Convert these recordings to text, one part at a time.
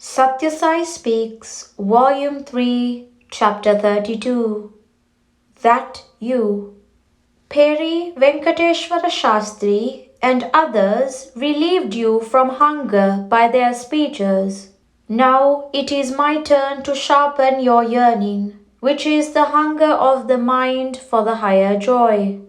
Sathya Sai Speaks, Volume 3, Chapter 32. That You. Peri Venkateshwara Shastri and others relieved you from hunger by their speeches. Now it is my turn to sharpen your yearning, which is the hunger of the mind for the higher joy.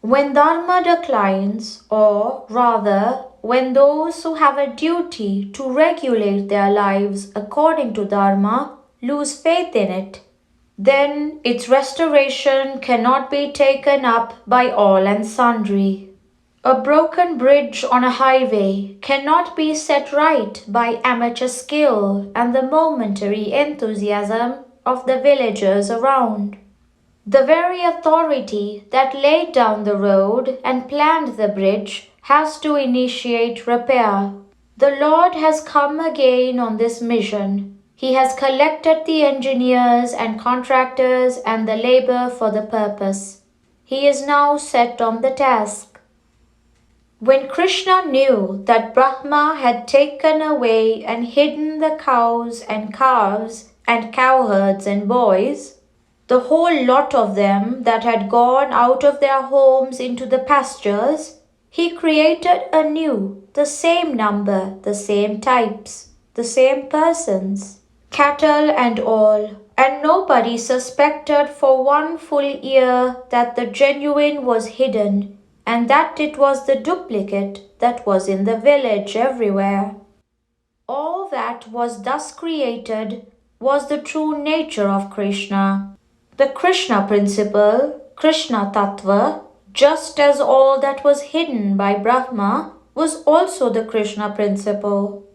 When dharma declines, or rather, when those who have a duty to regulate their lives according to dharma lose faith in it, then its restoration cannot be taken up by all and sundry. A broken bridge on a highway cannot be set right by amateur skill and the momentary enthusiasm of the villagers around. The very authority that laid down the road and planned the bridge has to initiate repair. The Lord has come again on this mission. He has collected the engineers and contractors and the labor for the purpose. He is now set on the task. When Krishna knew that Brahma had taken away and hidden the cows and calves and cowherds and boys, the whole lot of them that had gone out of their homes into the pastures, he created anew the same number, the same types, the same persons, cattle and all, and nobody suspected for 1 full year that the genuine was hidden and that it was the duplicate that was in the village everywhere. All that was thus created was the true nature of Krishna. The Krishna principle, Krishna Tattva, just as all that was hidden by Brahma, was also the Krishna principle.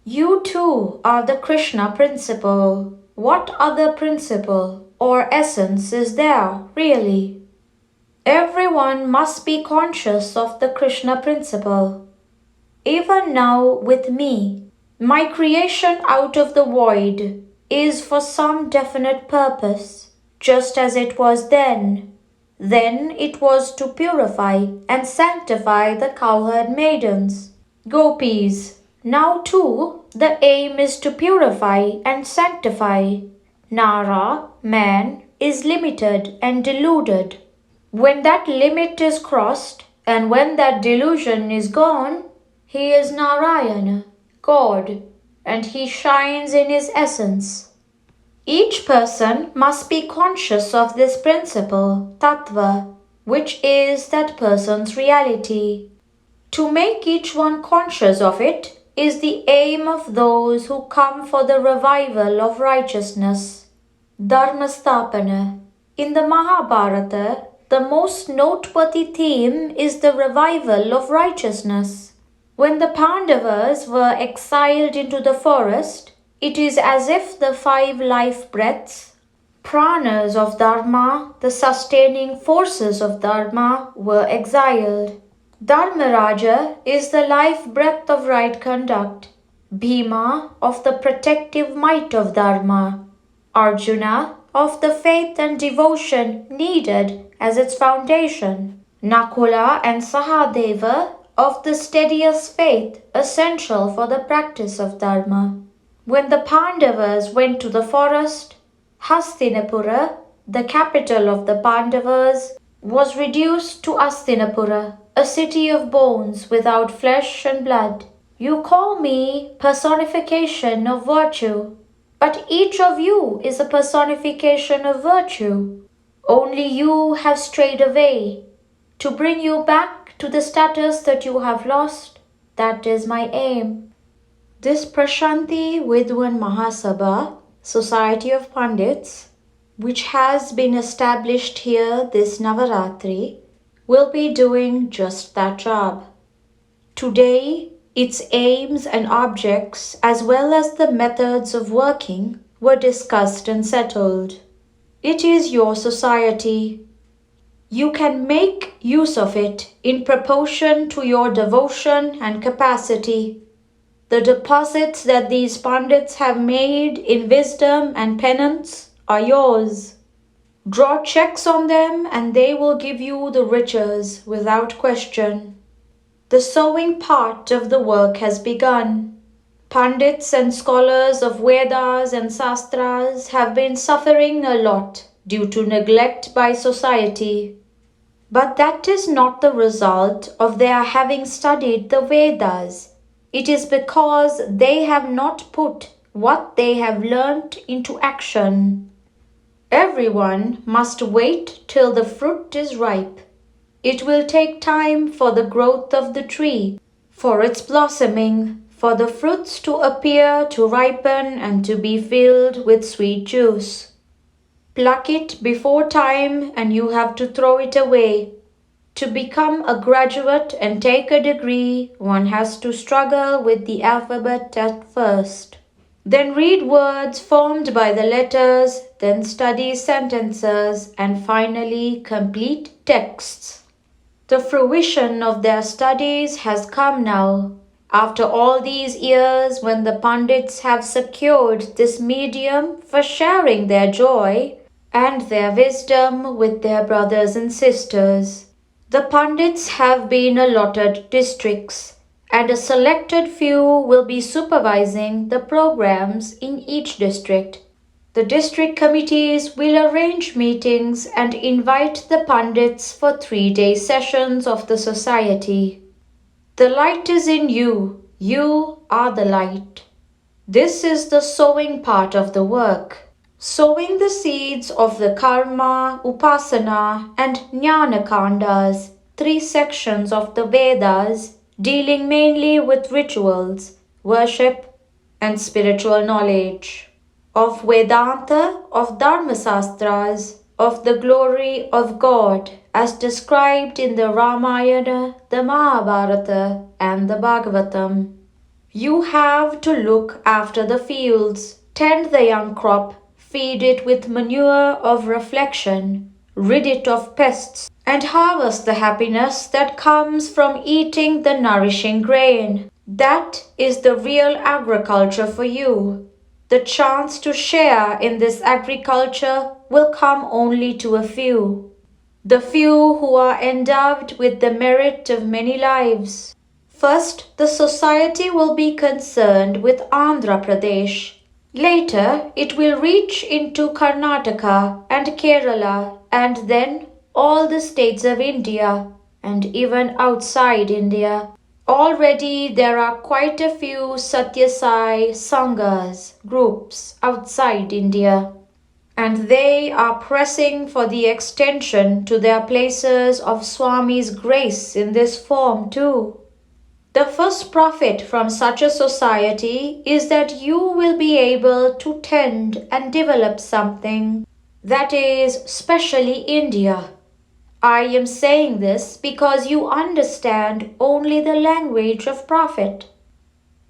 You too are the Krishna principle. What other principle or essence is there, really? Everyone must be conscious of the Krishna principle. Even now with me, my creation out of the void is for some definite purpose. Just as it was then. Then it was to purify and sanctify the cowherd maidens, gopis. Now too, the aim is to purify and sanctify. Nara, man, is limited and deluded. When that limit is crossed and when that delusion is gone, he is Narayana, God, and he shines in his essence. Each person must be conscious of this principle, tattva, which is that person's reality. To make each one conscious of it is the aim of those who come for the revival of righteousness. Dharmastapana. In the Mahabharata, the most noteworthy theme is the revival of righteousness. When the Pandavas were exiled into the forest, it is as if the 5 life breaths, pranas of Dharma, the sustaining forces of Dharma, were exiled. Dharmaraja is the life breath of right conduct, Bhima of the protective might of Dharma, Arjuna of the faith and devotion needed as its foundation, Nakula and Sahadeva of the steadiest faith essential for the practice of Dharma. When the Pandavas went to the forest, Hastinapura, the capital of the Pandavas, was reduced to Astinapura, a city of bones without flesh and blood. You call me personification of virtue, but each of you is a personification of virtue. Only you have strayed away. To bring you back to the status that you have lost, that is my aim. This Prashanti Vidwan Mahasabha, Society of Pandits, which has been established here this Navaratri, will be doing just that job. Today, its aims and objects as well as the methods of working were discussed and settled. It is your society. You can make use of it in proportion to your devotion and capacity. The deposits that these Pandits have made in wisdom and penance are yours. Draw checks on them and they will give you the riches without question. The sowing part of the work has begun. Pandits and scholars of Vedas and Sastras have been suffering a lot due to neglect by society. But that is not the result of their having studied the Vedas. It is because they have not put what they have learnt into action. Everyone must wait till the fruit is ripe. It will take time for the growth of the tree, for its blossoming, for the fruits to appear, to ripen, and to be filled with sweet juice. Pluck it before time and you have to throw it away. To become a graduate and take a degree, one has to struggle with the alphabet at first. Then read words formed by the letters, then study sentences, and finally complete texts. The fruition of their studies has come now. After all these years, when the Pandits have secured this medium for sharing their joy and their wisdom with their brothers and sisters. The Pandits have been allotted districts, and a selected few will be supervising the programs in each district. The district committees will arrange meetings and invite the Pandits for 3-day sessions of the society. The light is in you. You are the light. This is the sowing part of the work. Sowing the seeds of the Karma, Upasana and Jnana Kandas, 3 sections of the Vedas dealing mainly with rituals, worship and spiritual knowledge. Of Vedanta, of Dharmasastras, of the glory of God as described in the Ramayana, the Mahabharata and the Bhagavatam. You have to look after the fields, tend the young crop, feed it with manure of reflection, rid it of pests, and harvest the happiness that comes from eating the nourishing grain. That is the real agriculture for you. The chance to share in this agriculture will come only to a few. The few who are endowed with the merit of many lives. First, the society will be concerned with Andhra Pradesh. Later, it will reach into Karnataka and Kerala and then all the states of India and even outside India. Already there are quite a few Sathya Sai Sanghas, groups outside India, and they are pressing for the extension to their places of Swami's grace in this form too. The first profit from such a society is that you will be able to tend and develop something that is specially India. I am saying this because you understand only the language of profit.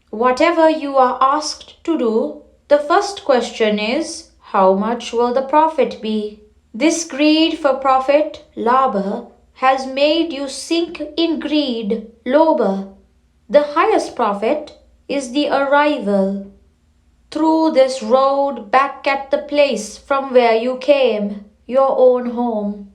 Whatever you are asked to do, the first question is, how much will the profit be? This greed for profit, labha, has made you sink in greed, lobha. The highest profit is the arrival through this road back at the place from where you came, your own home.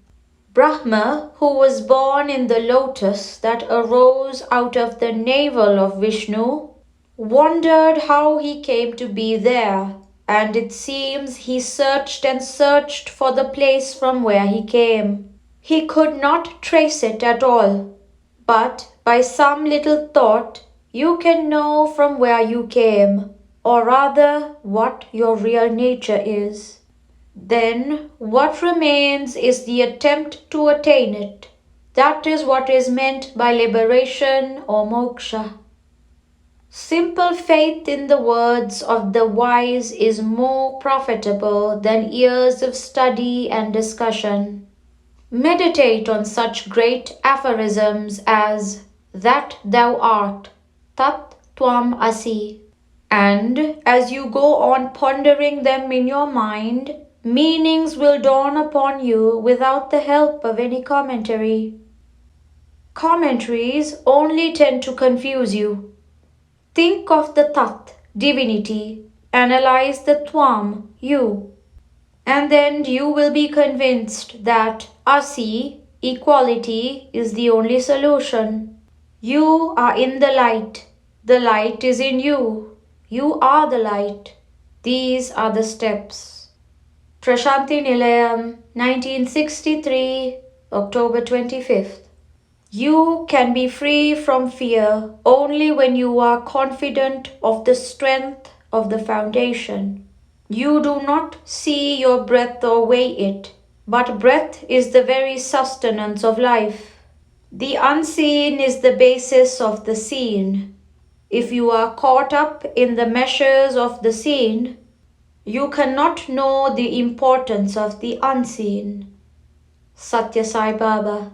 Brahma, who was born in the lotus that arose out of the navel of Vishnu, wondered how he came to be there, and it seems he searched and searched for the place from where he came. He could not trace it at all, but by some little thought you can know from where you came, or rather what your real nature is. Then what remains is the attempt to attain it. That is what is meant by liberation or moksha. Simple faith in the words of the wise is more profitable than years of study and discussion. Meditate on such great aphorisms as that thou art, tat tvam asi. And as you go on pondering them in your mind, meanings will dawn upon you without the help of any commentary. Commentaries only tend to confuse you. Think of the tat, divinity, analyze the tvam, you, and then you will be convinced that asi, equality, is the only solution. You are in the light is in you. You are the light. These are the steps. Prashanti Nilayam, 1963, October 25th. You can be free from fear only when you are confident of the strength of the foundation. You do not see your breath or weigh it, but breath is the very sustenance of life. The unseen is the basis of the seen. If you are caught up in the measures of the seen, you cannot know the importance of the unseen. Sathya Sai Baba.